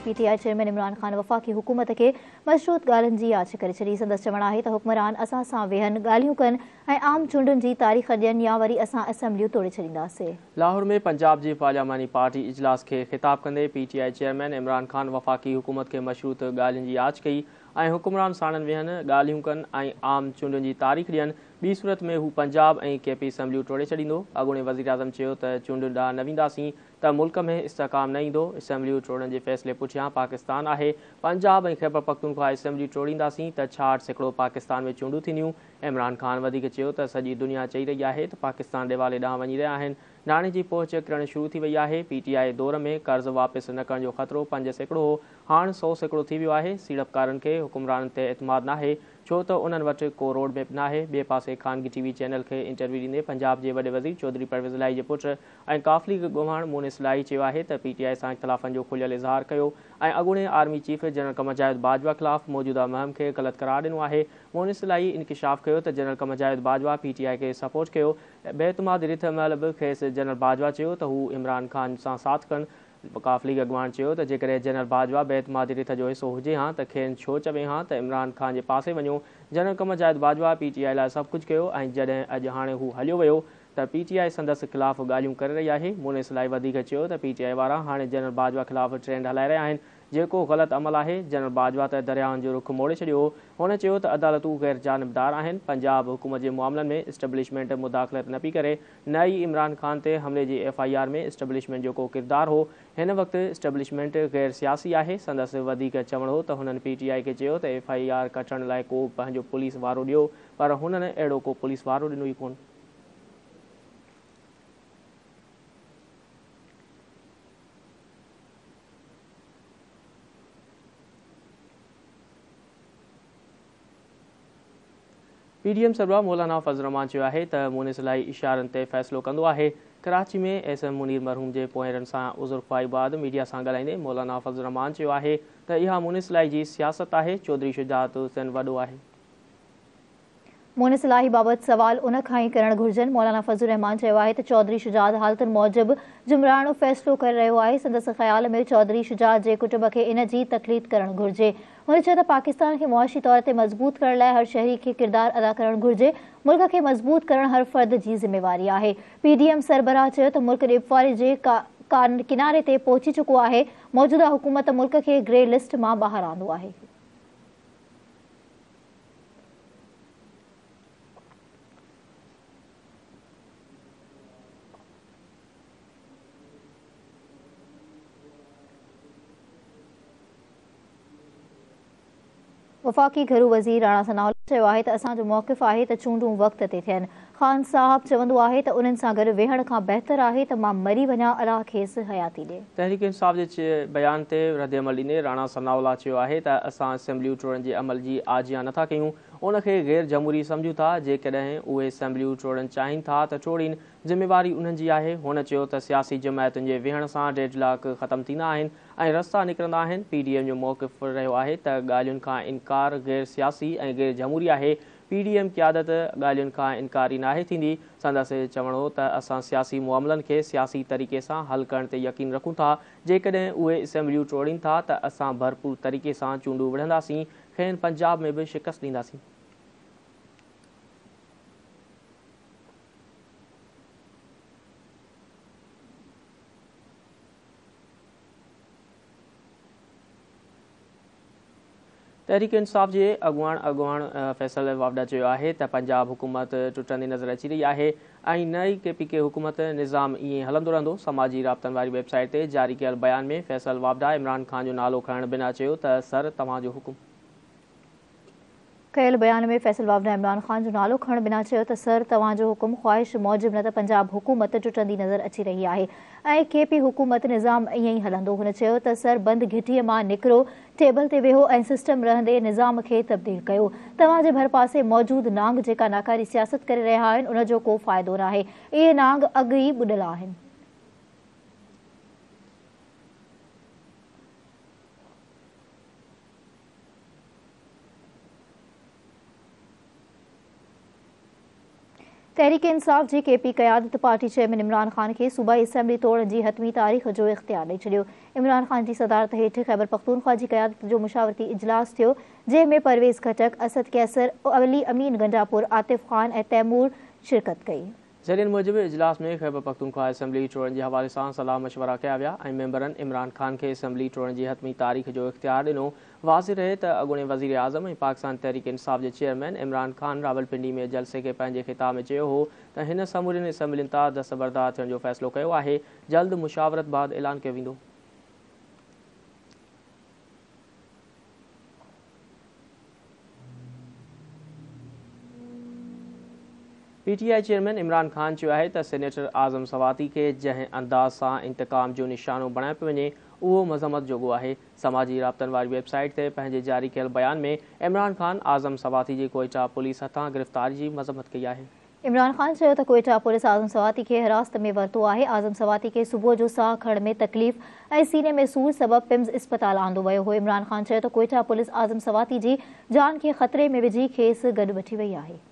PTI chairman Imran Khan वफ़ाक़ी हुकूमत के मशरूत ॻाल्हियुनि जी आछ करे छॾी। संदसि चवणु आहे त हुक्मरान असां सां वेहनि, ॻाल्हियूं कनि ऐं आम चूंडुनि जी तारीख़ ॾियनि या वरी असां असेंबलियूं तोड़े छॾींदासीं। लाहौर में पंजाब जी पार्लियामानी पार्टी इजलास के ख़िताब कंदे पीटीआई चेयरमैन इमरान खान वफ़ाक़ी हुकूमत के मशरूत ॻाल्हियुनि जी आछ कई ऐं हुक्मरान साणनि वेहनि, ॻाल्हियूं कनि ऐं आम चूंडुनि जी तारीख़ ॾियनि। ॿी सूरत में हू पंजाब ऐं केपी असेंबलियूं तोड़े छॾींदो। अॻूणे वज़ीर आज़म चयो त चूंडुनि ॾांहुं न वेंदासीं त मुल्क में इस्तेकाम न ईंदो। असेंबलियूं तोड़ण जे फ़ैसिले पुठियां पाकिस्तान आहे। पंजाब ऐं ख़ैबर पख्तूनख्वा असेंबलियूं टोड़ींदासीं त 66% पाकिस्तान में चूंडूं थींदियूं। इमरान खान वधीक चयो त सॼी दुनिया चई रही आहे त पाकिस्तान ॾिवाले ॾांहुं वञी रहिया आहिनि। नाणे जी पहुच करणु शुरू थी वई आहे। पीटीआई दौर में कर्ज़ वापसि न करण जो ख़तरो 5% हो, हाणे 100% थी वियो आहे। सीड़पकारनि खे हुक्मराननि ते एतमाद नाहे, छो त उन्हनि वटि को रोड मैप नाहे। ॿिए पासे ख़ानगी टीवी चैनल खे इंटरव्यू ॾींदे पंजाब जे वॾे वज़ीर चौधरी परवेज़ इलाही जे पुट ऐं काफ़िली ॻोहाण मोनिस इलाही चयो आहे त पीटीआई सां इख़्तिलाफ़नि जो खुलियल इज़हार कयो ऐं अॻूणे आर्मी चीफ जनरल क़मर जावेद बाजवा ख़िलाफ़ मौजूदा मुहिम खे ग़लति करार ॾिनो आहे। मोनिस इलाही इंकिशाफ़ कयो त जनरल क़मर जावेद बाजवा पीटीआई खे सपोर्ट कयो। बेतमाद रिथ महिल बि खेसि जनरल बाजवा चयो त हू इमरान खान सां साथ कनि। काफ़िली अॻवान चयो त जेकॾहिं जनरल बाजवा बेतमादी रिथ जो हिसो हुजे हा त खेनि छो चवे हा त इमरान खान जे पासे वञो। जनरल क़मर जावेद बाजवा पीटीआई लाइ सभु कुझु कयो ऐं जॾहिं अॼु हाणे हू हलियो वियो त पीटीआई संदसि ख़िलाफ़ ॻाल्हियूं करे रही आहे। मोनिस इलाही वधीक चयो त पीटीआई वारा हाणे जनरल बाजवा ख़िलाफ़ ट्रेंड हलाए रहिया आहिनि, जेको ग़लति अमल आहे। जनरल बाजवा त दरियाउनि जो रुख मोड़े छॾियो हो। हुन चयो त अदालतूं गैर जानिबदार आहिनि। पंजाब हुकूमत जे मामलनि में इस्टेब्लिशमेंट मुदाख़लत न पई करे, न ई इमरान खान ते हमले जी FIR में इस्टेब्लिशमेंट जो को किरदारु हो। हिन वक़्तु इस्टेब्लिशमेंट गैर सियासी आहे। संदसि वधीक चवणु हो त हुननि पीटीआई खे चयो त FIR कटण लाइ को पंहिंजो पुलिस वारो ॾियो, पर हुननि अहिड़ो को पुलिस वारो ॾिनो ई कोन। PDM सरबराह मौलाना फज़ल रहमान चयो आहे त मोनिस इलाही इशारनि ते फ़ैसिलो कंदो आहे। कराची में SM मुनीर मरहूम जे पोयरनि सां उज़ुर ख़्वाही बाद मीडिया सां ॻाल्हाईंदे मौलाना फज़ल रहमान चयो आहे त इहा मोनिस इलाही जी सियासत आहे। चौधरी शुजात हुसैन वॾो आहे। मोनिस इलाही बाबति सवाल उन खां ई करणु घुरिजनि। मौलाना फज़ल रहमान चयो आहे त चौधरी शुजात हालतुनि मूजिबि जुमिराणो फ़ैसिलो करे रहियो आहे। संदसि ख़्याल में चौधरी शुजात जे कुटुंब खे इन जी तक़लीद करणु घुरिजे। हुन चयो त पाकिस्तान खे मुआशी तौर ते मज़बूत करण लाइ हर शहरी खे किरदारु अदा करणु घुरिजे। मुल्क खे मज़बूत करणु हर फ़र्द जी ज़िम्मेवारी आहे। PDM सरबराह चयो त मुल्क ॾेबवारी जे किनारे ते पहुची चुको आहे। मौजूदा हुकूमत मुल्क खे ग्रे लिस्ट मां ॿाहिरि आंदो आहे। वफ़ाक़ी घरू वज़ीर राणा सनाउल्ला चयो आहे त असांजो मौक़िफ़ आहे त चूंडूं वक़्त ते थियनि। ख़ान साहब चवंदो आहे त उन्हनि सां गॾु वेहण खां बहितर आहे त मां मरी वञा, अलाह खेसि हयाती ॾिए। तहरीक इंसाफ़ जे बयान ते रद्दअमल ॾींदे राणा सनाउल्ला चयो आहे त असां असेंबलियूं टोड़ण जे अमल जी आजियां नथा कयूं, उनखे गैर जमहूरी सम्झूं था। जेकॾहिं उहे असेंबलियूं टोड़ण चाहिनि था त टोड़ीनि, ज़िम्मेवारी उन्हनि जी आहे। हुन चयो त सियासी जमायतुनि जे वेहण सां डेडलॉक ख़तमु थींदा आहिनि ऐं रस्ता निकिरंदा आहिनि। PDM जो मौक़िफ़ रहियो आहे त ॻाल्हियुनि खां इनकार गैर सियासी ऐं गैर जमहूरी आहे। PDM क़यादत ॻाल्हियुनि खां इनकारी नाहे थींदी। संदसि चवणु हो त असां सियासी मामलनि खे सियासी तरीक़े सां हल करण ते यकीन रखूं था। जेकॾहिं उहे असेंबलियूं टोड़ीनि था त असां भरपूर तरीक़े सां चूंडूं विढ़ंदासीं। खेनि पंजाब में बि शिकस्त ॾींदासीं। तहरीक इंसाफ़ जे अॻुवाण फैसल वावडा चयो आहे त पंजाब हुकूमत टुटंदी नज़र अची रही आहे ऐं न ई KPK हुकूमत निज़ाम ईअं हलंदो रहंदो। समाजी राब्तनि वारी वेबसाइट ते जारी कयल बयान में फैसल वावडा इमरान खान जो नालो खणण बिना चयो त सर तव्हांजो हुकुम। कयल बयान में फैसल वावडा इमरान खान जो नालो खणण बिना चयो त सर तव्हांजो हुकुम ख़्वाहिश मूजिबि न त पंजाब हुकूमत टुटंदी नज़र अची रही आहे ऐं KP हुकूमत निज़ाम ईअं ई हलंदो। हुन चयो त सर बंदि घिटीअ मां निकिरो, टेबल ते वेहो ऐं सिस्टम रहंदे निज़ाम खे तब्दील कयो। तव्हांजे भरपासे मौजूदु नांग जेका नाकारी सियासत करे रहिया आहिनि उन जो को फ़ाइदो नाहे। इहे नांग अॻु ई ॿुॾल आहिनि। तहरीक इंसाफ जी केपी क़यादत पार्टी चेयरमैन इमरान खान के सूबाई असेंबली तोड़ण जी हतमी तारीख़ जो इख्तियार ॾेई छॾियो। इमरान खान जी सदारत हेठि ख़ैबर पख्तूनख्वा जी क़यादत जो मुशावरती इजलास थियो, जंहिंमें परवेज़ खटक, असद कैसर, अली अमीन गंडापुर, आतिफ खान ऐं तैमूर शिरकत कई। ज़रियनि मूजिबि इजलास में ख़ैबर पख्तूनख्वा असेंबली टोड़ण जे हवाले सां सलाह मशवरा कया विया ऐं मेंबरनि इमरान खान खे असेंबली टोड़ण जी हतमी तारीख़ जो इख्तियार ॾिनो। वाज़िह रहे त अॻूणे वज़ीर आज़म ऐं पाकिस्तान तहरीक इंसाफ जे चेयरमैन इमरान खान रावलपिंडी में जलसे खे पंहिंजे ख़िताब में चयो हो त हिन समूरियुनि असेंबलियुनि तां दस्तबरदार थियण जो फ़ैसिलो कयो आहे। जल्द मुशावरत बाद ऐलान कयो वेंदो। पीटीआई चेयरमैन इमरान खान चयो आहे त सेनेटर आज़म सवाती खे जंहिं अंदाज़ सां इंतकाम जो निशानो बणायो पियो वञे उहो मज़म्मत जोॻो आहे। समाजी राब्तनि वारी वेबसाइट ते पंहिंजे जारी कयल बयान में इमरान खान आज़म सवाती जी कोयटा पुलिस हथां गिरफ़्तारी जी मज़म्मत कई आहे। इमरान खान चयो त कोयटा पुलिस आज़म सवाती खे हिरासत में वरितो आहे। आज़म सवाती खे सुबुह जो साह खणण में तकलीफ़ ऐं सीने में सूर सबबि पिम्स इस्पताल आंदो वियो हो। इमरान खान चयो त कोयटा पुलिस आज़म सवाती जी जान खे ख़तरे में विझी खेसि गॾु वठी वई आहे।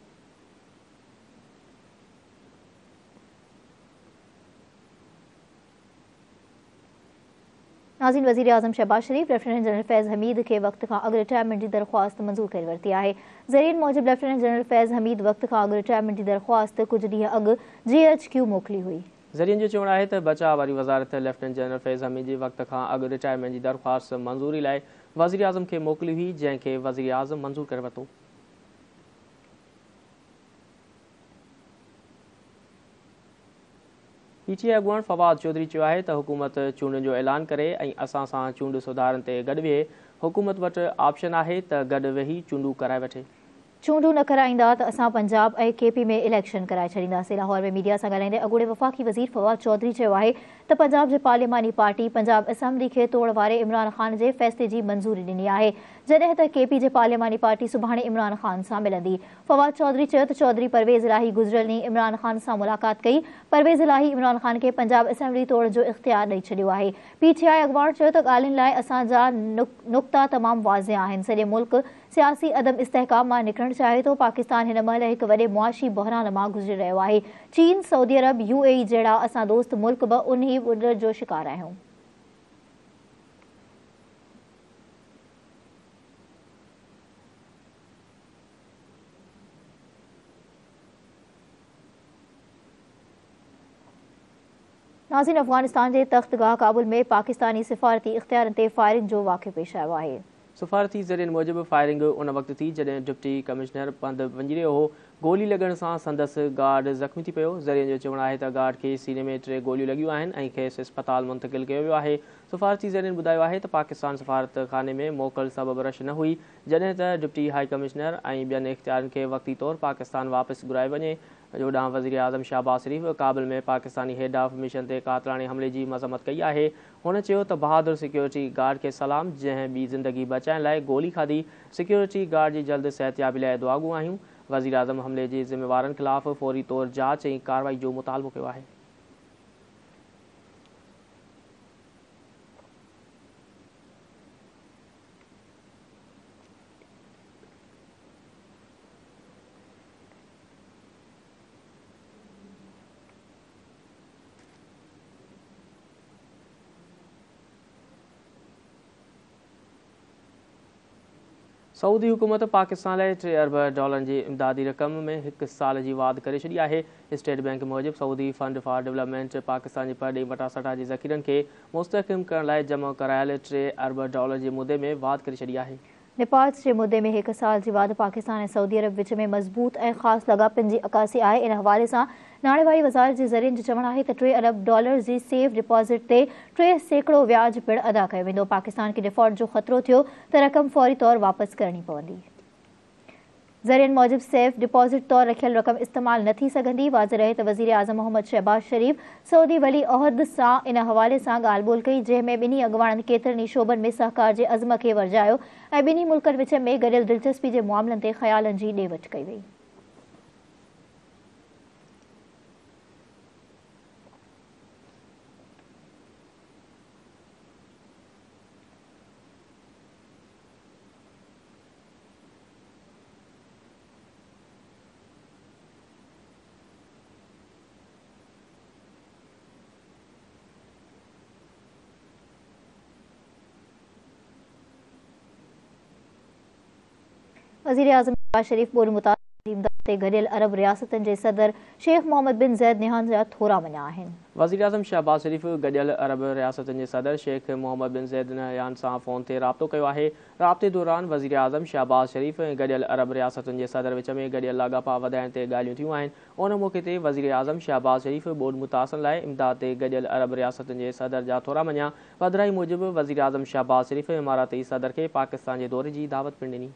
नाज़रीन, वज़ीर आज़म शहबाज शरीफ लेफ्टिनेंट जनरल फैज़ हमीद के वक़्त खां अॻु रिटायरमेंट जी दरख़्वास्त मंज़ूर करे वरिती आहे। ज़रियनि मूजिबि लेफ्टिनेंट जनरल फैज़ हमीद वक़्त खां अॻु रिटायरमेंट जी दरख़्वास्त कुझु ॾींहं अॻु GHQ मोकिली हुई। ज़रियनि जो चवणु आहे त बचाव वारी वज़ारत लेफ्टिनेंट जनरल फैज़ हमीद जी वक़्त खां अॻु रिटायरमेंट जी दरख़्वास्त मंज़ूरी लाइ वज़ीर आज़म खे मोकिली हुई, जंहिंखे वज़ीर आज़म मंज़ूर करे वरितो। पीटीआई अॻुवाण फवाद चौधरी चयो आहे त हुकूमत चूंडुनि जो ऐलान करे ऐं असां सां चूंड सुधारनि ते गॾु विहे। हुकूमत वटि ऑप्शन आहे त गॾु वेही चूंडूं कराए वठे। चूंडूं न कराईंदा त असां पंजाब ऐं KP में इलेक्शन कराए छॾींदासीं। लाहौर में मीडिया सां ॻाल्हाईंदे अॻूणे वफ़ाक़ी वज़ीर फवाद चौधरी चयो आहे त पंजाब जे पार्लिमानी पार्टी पंजाब असेंबली खे तोड़ वारे इमरान खान जे फ़ैसिले जी मंज़ूरी ॾिनी आहे, जॾहिं त KP जे पार्लिमानी पार्टी सुभाणे इमरान खान सां मिलंदी। फवाद चौधरी चयो त चौधरी परवेज़ इलाही गुज़िरियल ॾींहुं इमरान खान सां मुलाक़ात कई। परवेज़ इलाही इमरान खान खे पंजाब असेंबली तोड़ जो इख्तियार ॾेई छॾियो आहे। PTI अॻुवाण चयो त ॻाल्हियुनि लाइ असांजा नुक़्ता तमामु वाज़िह आहिनि। सॼे मुल्क सियासी अदम इस्तेहकाम मां निकिरणु चाहे थो। पाकिस्तान हिन महिल हिकु वॾे मुआशी बहरान मां गुज़री रहियो आहे। चीन, सऊदी अरब, UAE जहिड़ा असां दोस्त मुल्क बि उन्ही ॿुॾ जो शिकार आहियूं। नाज़रीन, अफ़गानिस्तान जे तख्तगाह काबुल में पाकिस्तानी सिफ़ारती इख्तियारनि ते फायरिंग जो वाक़ियो पेश आयो आहे। सिफ़ारती ज़रियनि मूजिबि फायरिंग उन वक़्तु थी जॾहिं डिप्टी कमिश्नर पंधु वञी रहियो हो। गोली लॻण सां संदसि गार्ड ज़ख़्मी थी पियो। ज़रियनि जो चवणु आहे त गार्ड खे सीने में 3 गोलियूं लॻियूं आहिनि ऐं खेसि इस्पताल मुंतक़िल कयो वियो आहे। सिफ़ारती ज़रियनि ॿुधायो आहे त पाकिस्तान सफ़ारत खाने में मोकल सबबु रश न हुई, जॾहिं त डिप्टी हाई कमिश्नर ऐं ॿियनि इख्तियारनि खे वक़्ती तौरु पाकिस्तान वापसि घुराए वञे। ओॾांहुं वज़ीर आज़म शहबाज शरीफ़ काबुल में पाकिस्तानी हेड ऑफ मिशन ते क़ातिलाने हमले जी मज़म्मत कई आहे। हुन चयो त बहादुर सिक्योरिटी गार्ड खे सलाम, जंहिं ॿी ज़िंदगी बचाइण लाइ गोली खाधी। सिक्योरिटी गार्ड जी जल्द सिहतयाबी लाइ दुआगू आहियूं। वज़ीर आज़म हमले जे ज़िम्मेवारनि ख़िलाफ़ फ़ौरी तौरु जांच ऐं कार्रवाई जो मुतालबो कयो आहे। सऊदी हुकूमत पाकिस्तान लाइ $3 अरब जी इमदादी रक़म में 1 साल जी वाध करे छॾी आहे। स्टेट बैंक मूजिबि Saudi fund for development Pakistan जे परॾेही वटासटा जे ज़ख़ीरनि खे मुस्तहकम करण लाइ जमा करायल $3 अरब जे मुदे में वाध करे छॾी आहे। निपात जे मुदे में 1 साल जी वाध पाकिस्तान ऐं सऊदी अरब विच में मज़बूत ऐं ख़ासि लाॻापनि जी अकासी आहे। इन हवाले सां नाणेवारी वज़ारत जे ज़रियनि जो चवणु आहे त $3 अरब जी सेफ डिपॉज़िट ते 3% व्याज पिणु अदा कयो वेंदो। पाकिस्तान खे डिफॉल्ट जो ख़तरो थियो त रक़म फ़ौरी तौरु वापसि करणी पवंदी। ज़रियनि मूजिबि सेफ डिपॉज़िट तौरु रखियल रक़म इस्तेमालु न थी सघंदी। वाज़िह रहे त वज़ीर आज़म मोहम्मद शहबाज शरीफ़ सऊदी वली अहद सां इन हवाले सां ॻाल्हि ॿोल्हि कई, जंहिं में ॿिन्ही अॻुवाणनि केतिरनि ई शोबनि में सहकार जे अज़म खे वरजायो ऐं ॿिन्ही मुल्कनि विच में गॾियल दिलचस्पी जे मामलनि ते ख़्यालनि जी ॾे वठि कई वई। वज़ीर आज़म शहबाज शरीफ बोल मुतासिर इमदाद ते गडियल अरब रियासतनि जे सदर शेख मोहम्मद बिन ज़ैद निहान जा थोरा मञा आहिनि। वज़ीर आज़म शहबाज शरीफ गडियल अरब रियासतनि जे सदर शेख मोहम्मद बिन ज़ैद निहान सां फ़ोन ते राब्तो कयो आहे। राब्ते दौरान वज़ीर आज़म शहबाज शरीफ ऐं गडियल अरब रियासतनि जे सदर विच में गडियल लाॻापा वधाइण ते ॻाल्हियूं थियूं आहिनि। उन मौक़े ते वज़ीर आज़म शहबाज शरीफ ॿोॾि मुतासिर लाइ इमदाद ते गडियल अरब रियासतनि जे सदर जा थोरा मञा। पधिराई मूजिबि वज़ीर आज़म शहबाज शरीफ इमाराती सदर खे पाकिस्तान जे दौरे जी दावत पिणु ॾिनी।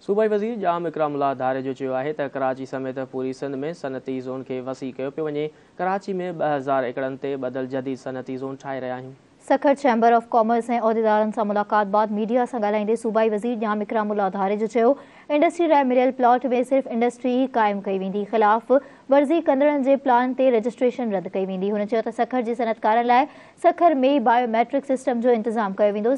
सूबाई वज़ीर जाम इकरामुल्लाह धारे जो चयो आहे त कराची समेत पूरी सिंध में सनती ज़ोन खे वसी कयो पियो वञे। कराची में 2000 एकड़नि ते ॿधल जदीद सनती ज़ोन ठाहे रहिया आहियूं। सखर चैम्बर ऑफ कॉमर्स ऐं उहिदेदारनि सां मुलाक़ात बाद मीडिया सां ॻाल्हाईंदे सूबाई वज़ीर जाम इकरामुल्लाह धारे जो चयो इंडस्ट्री लाइ मिलियल प्लॉट में सिर्फ़ इंडस्ट्री ई क़ाइमु कई वेंदी, ख़िलाफ़ वर्ज़ी कंदड़नि जे प्लान ते रजिस्ट्रेशन रद्द कई वेंदी। हुन चयो त सखर जे सनतकारनि लाइ सखर में ई बायोमेट्रिक सिस्टम जो इंतज़ाम कयो वेंदो,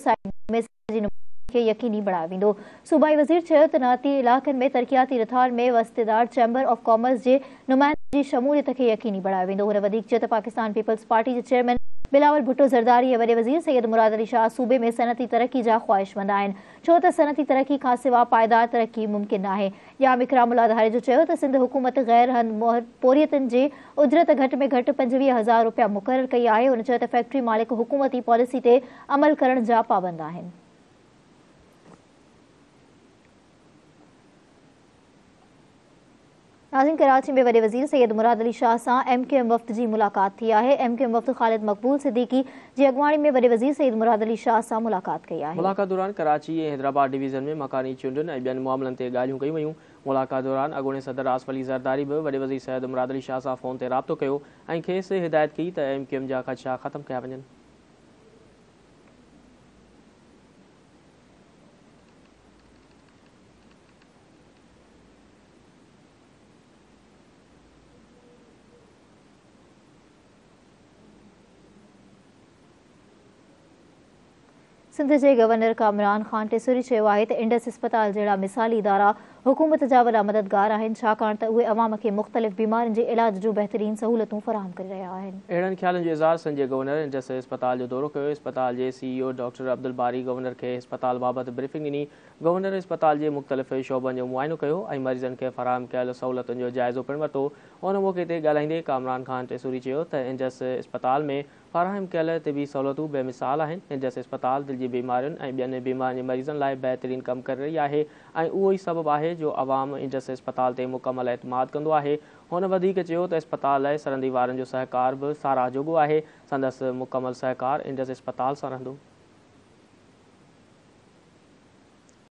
खे यकीनी बणायो वेंदो। सूबाई वज़ीर चयो त नाती इलाक़नि में तरक़ियाती रिथार में वस्तेदार चैम्बर ऑफ कॉमर्स जे नुमाइंदनि जी शमूलियत खे यकीनी बणायो वेंदो। हुन वधीक चयो त पाकिस्तान पीपल्स पार्टी जे चेयरमैन बिलावल भुट्टो ज़रदारी ऐं वॾे वज़ीर सैयद मुराद अली शाह सूबे में सनती तरक़ी जा ख़्वाहिशमंद आहिनि, छो त सनती तरक़ी खां सिवा पाइदार तरक़ी मुमकिन नाहे। जाम इकरामुल्लाह धारे जो चयो त सिंध हुकूमत गैर हंध पोरियतनि जे उजरत घटि में घटि 25,000 रुपया मुक़ररु कई आहे। हुन चयो त फैक्ट्री मालिक हुकूमती पॉलिसी ते अमल करण जा पाबंद आहिनि। नाज़रीन, कराची में वॾे वज़ीर सैयद मुराद अली शाह सां MKM वफ़्द जी मुलाक़ात थी आहे। MKM वफ़्द ख़ालिद मक़बूल सिद्दीकी जी अॻुवाणी में वॾे वज़ीर सैयद मुराद अली शाह सां मुलाक़ात कई आहे। मुलाक़ात दौरान कराची ऐं हैदराबाद डिवीज़न में मकानी चूंडुनि ऐं ॿियनि मामलनि ते ॻाल्हियूं कयूं वयूं। मुलाक़ात दौरान अॻूणे सदर आसिफ अली ज़रदारी बि वॾे वज़ीर सैयद मुराद अली शाह सां फ़ोन ते राब्तो कयो ऐं खेसि हिदायत कई त MKM जा ख़दशा ख़तमु कया वञनि। सिंध जे गवर्नर कामरान ख़ान टेसूरी चयो आहे त इंडस अस्पताल जहिड़ा मिसाली इदारा हुकूमत जा वॾा मददगार आहिनि, छाकाणि त उहे अवाम खे मुख़्तलिफ़ बीमारियुनि जे इलाज जूं बहितरीन सहूलियतूं फ़राहम करे रहिया आहिनि। अहिड़नि ख़्यालनि जो इज़हार सिंध जे गवर्नर इंडस अस्पताल जो दौरो कयो। अस्पताल जे CEO डॉक्टर अब्दुल बारी गवर्नर खे अस्पताल बाबति ब्रीफिंग ॾिनी। गवर्नर अस्पताल जे मुख़्तलिफ़ शोबनि जो मुआइनो कयो ऐं मरीज़नि खे फ़राहम कयल सहूलियतुनि जो जाइज़ो पिणु वरितो। उन मौक़े ते ॻाल्हाईंदे कामरान ख़ान टेसूरी चयो त इंडस अस्पताल में फ़राहम कयल तिबी सहूलियतूं बेमिसाल आहिनि। इंडस अस्पताल दिलि जी बीमारियुनि ऐं ॿियनि बीमारियुनि जे मरीज़नि लाइ बहितरीन कमु करे रही आहे ऐं उहो ई सबबु आहे जो अवाम इंडस अस्पताल ते मुकमल एतमाद कंदो आहे। हुन वधीक चयो त अस्पताल लाइ सरहंदी वारनि जो सहकार बि साराह जोॻो आहे। संदसि मुकमल सहकार इंडस अस्पताल सां रहंदो।